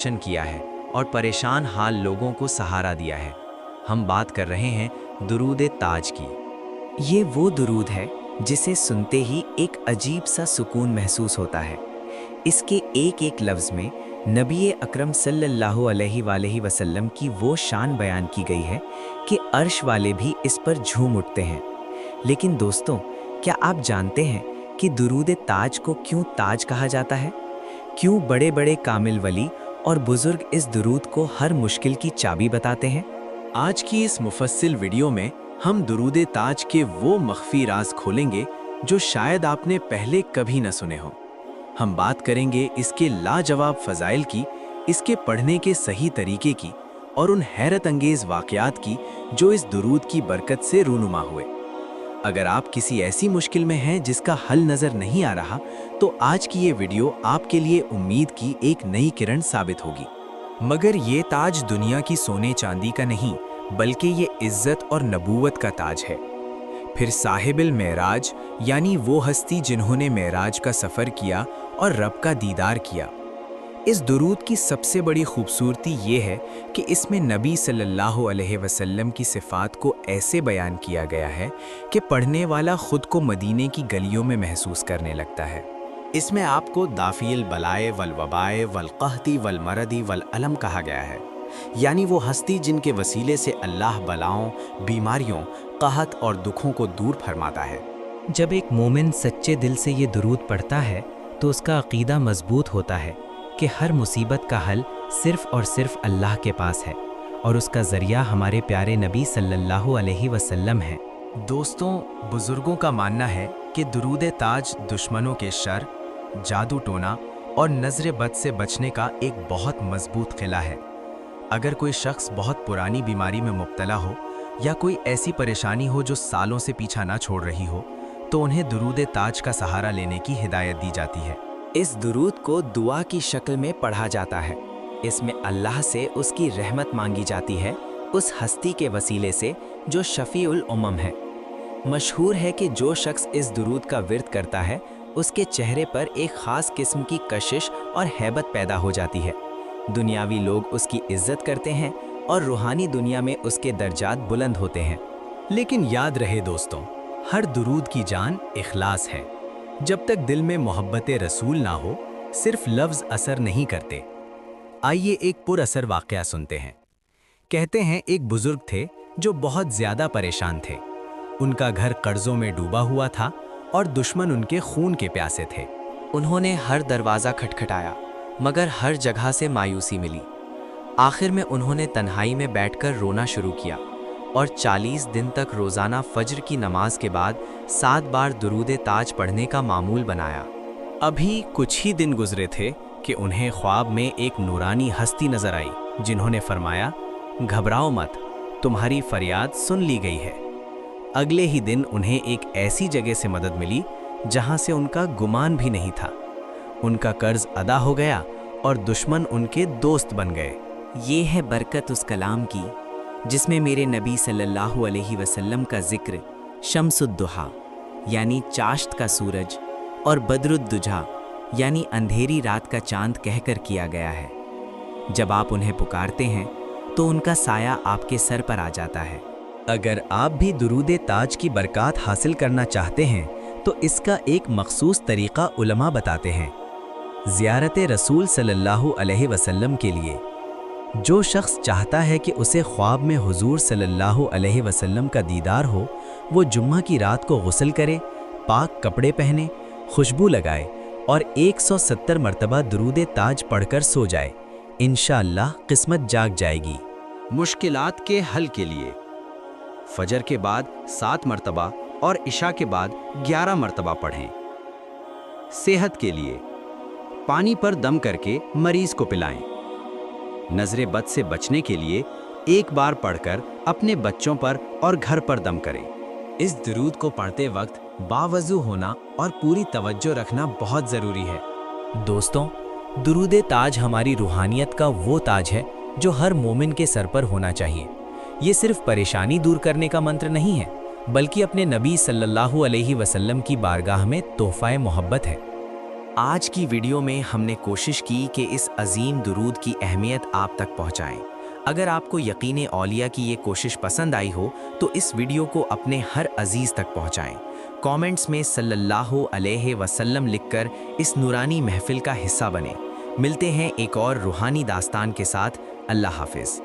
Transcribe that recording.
रोशन किया है और परेशान हाल लोगों को सहारा दिया है। हम बात कर रहे हैं दुरूद ताज की। ये वो दुरूद है जिसे सुनते ही एक अजीब सा सुकून महसूस होता है। इसके एक एक लफ्ज़ में नबी अकरम सल्लल्लाहु अलैहि वसल्लम की वो शान बयान की गई है कि अर्श वाले भी इस पर झूम उठते हैं। लेकिन दोस्तों, क्या आप जानते हैं कि दुरूद ताज को क्यों ताज कहा जाता है? क्यों बड़े बड़े कामिल वली और बुजुर्ग इस दुरूद को हर मुश्किल की चाबी बताते हैं? आज की इस मुफस्सिल वीडियो में हम दुरूद ताज के वो मख्फी राज खोलेंगे जो शायद आपने पहले कभी न सुने हों। हम बात करेंगे इसके लाजवाब फ़ज़ाइल की, इसके पढ़ने के सही तरीके की और उन हैरत अंगेज़ वाक़यात की जो इस दुरूद की बरकत से रूनुमा हुए। अगर आप किसी ऐसी मुश्किल में हैं जिसका हल नज़र नहीं आ रहा, तो आज की ये वीडियो आपके लिए उम्मीद की एक नई किरण साबित होगी। मगर ये ताज दुनिया की सोने चांदी का नहीं, बल्कि ये इज़्ज़त और नबूवत का ताज है। फिर साहिबिल मेराज, यानी वो हस्ती जिन्होंने मेराज का सफ़र किया और रब का दीदार किया। इस दुरूद की सबसे बड़ी खूबसूरती ये है कि इसमें नबी सल्लल्लाहु अलैहि वसल्लम की सिफ़ात को ऐसे बयान किया गया है कि पढ़ने वाला खुद को मदीने की गलियों में महसूस करने लगता है। इसमें आपको दाफिल बलाए वल वबाए वल कहती वल मरदी वल अलम कहा गया है, यानी वो हस्ती जिनके वसीले से अल्लाह बलाओं, बीमारियों, कहत और दुखों को दूर फरमाता है। जब एक मोमिन सच्चे दिल से ये दुरूद पढ़ता है तो उसका अकीदा मजबूत होता है कि हर मुसीबत का हल सिर्फ़ और सिर्फ अल्लाह के पास है और उसका ज़रिया हमारे प्यारे नबी सल्लल्लाहु अलैहि वसल्लम है। दोस्तों, बुज़ुर्गों का मानना है कि दुरूद ताज दुश्मनों के शर, जादू टोना और नज़र बद से बचने का एक बहुत मजबूत किला है। अगर कोई शख्स बहुत पुरानी बीमारी में मुब्तला हो या कोई ऐसी परेशानी हो जो सालों से पीछा ना छोड़ रही हो, तो उन्हें दुरूद ताज का सहारा लेने की हिदायत दी जाती है। इस दुरूद को दुआ की शक्ल में पढ़ा जाता है। इसमें अल्लाह से उसकी रहमत मांगी जाती है, उस हस्ती के वसीले से जो शफ़ीउल उम्म है। मशहूर है कि जो शख्स इस दुरूद का विर्द करता है, उसके चेहरे पर एक ख़ास किस्म की कशिश और हैबत पैदा हो जाती है। दुनियावी लोग उसकी इज्जत करते हैं और रूहानी दुनिया में उसके दर्जात बुलंद होते हैं। लेकिन याद रहे दोस्तों, हर दुरूद की जान इखलास है। जब तक दिल में मोहब्बत रसूल ना हो, सिर्फ लफ्ज़ असर नहीं करते। आइए एक पुरअसर वाक़या सुनते हैं। कहते हैं एक बुजुर्ग थे जो बहुत ज़्यादा परेशान थे। उनका घर कर्ज़ों में डूबा हुआ था और दुश्मन उनके खून के प्यासे थे। उन्होंने हर दरवाज़ा खटखटाया, मगर हर जगह से मायूसी मिली। आखिर में उन्होंने तन्हाई में बैठकर रोना शुरू किया और 40 दिन तक रोज़ाना फज्र की नमाज के बाद 7 बार दुरूद ताज पढ़ने का मामूल बनाया। अभी कुछ ही दिन गुजरे थे कि उन्हें ख्वाब में एक नूरानी हस्ती नजर आई, जिन्होंने फरमाया, घबराओ मत, तुम्हारी फरियाद सुन ली गई है। अगले ही दिन उन्हें एक ऐसी जगह से मदद मिली जहां से उनका गुमान भी नहीं था। उनका कर्ज अदा हो गया और दुश्मन उनके दोस्त बन गए। ये है बरकत उस कलाम की जिसमें मेरे नबी सल्लल्लाहु अलैहि वसल्लम का जिक्र शम्सुद्दुहा यानी चाश्त का सूरज और बदरुद्दुजा यानी अंधेरी रात का चांद कहकर किया गया है। जब आप उन्हें पुकारते हैं तो उनका साया आपके सर पर आ जाता है। अगर आप भी दुरूद ताज की बरकत हासिल करना चाहते हैं तो इसका एक मखसूस तरीक़ा उलमा बताते हैं। ज़ियारत रसूल सल्लल्लाहु अलैहि वसल्लम के लिए जो शख्स चाहता है कि उसे ख्वाब में हुजूर सल्लल्लाहु अलैहि वसल्लम का दीदार हो, वो जुम्मा की रात को गुस्ल करे, पाक कपड़े पहने, खुशबू लगाए और 170 मरतबा दुरूद ताज पढ़कर सो जाए। इंशाअल्लाह किस्मत जाग जाएगी। मुश्किलात के हल के लिए फजर के बाद 7 मरतबा और इशा के बाद 11 मरतबा पढ़ें। सेहत के लिए पानी पर दम करके मरीज को पिलाएं। नजरे बद से बचने के लिए एक बार पढ़कर अपने बच्चों पर और घर पर दम करें। इस दुरूद को पढ़ते वक्त बावजू होना और पूरी तवज्जो रखना बहुत ज़रूरी है। दोस्तों, दुरूद ताज हमारी रूहानियत का वो ताज है जो हर मोमिन के सर पर होना चाहिए। ये सिर्फ परेशानी दूर करने का मंत्र नहीं है, बल्कि अपने नबी सल्लल्लाहु अलैहि वसल्लम की बारगाह में तोहफ़ा मोहब्बत है। آج کی ویڈیو میں ہم نے کوشش کی کہ اس عظیم درود کی اہمیت آپ تک پہنچائیں۔ اگر آپ کو یقین اولیاء کی یہ کوشش پسند آئی ہو تو اس ویڈیو کو اپنے ہر عزیز تک پہنچائیں۔ کامنٹس میں صلی اللہ علیہ وسلم لکھ کر اس نورانی محفل کا حصہ بنیں۔ ملتے ہیں ایک اور روحانی داستان کے ساتھ۔ اللہ حافظ۔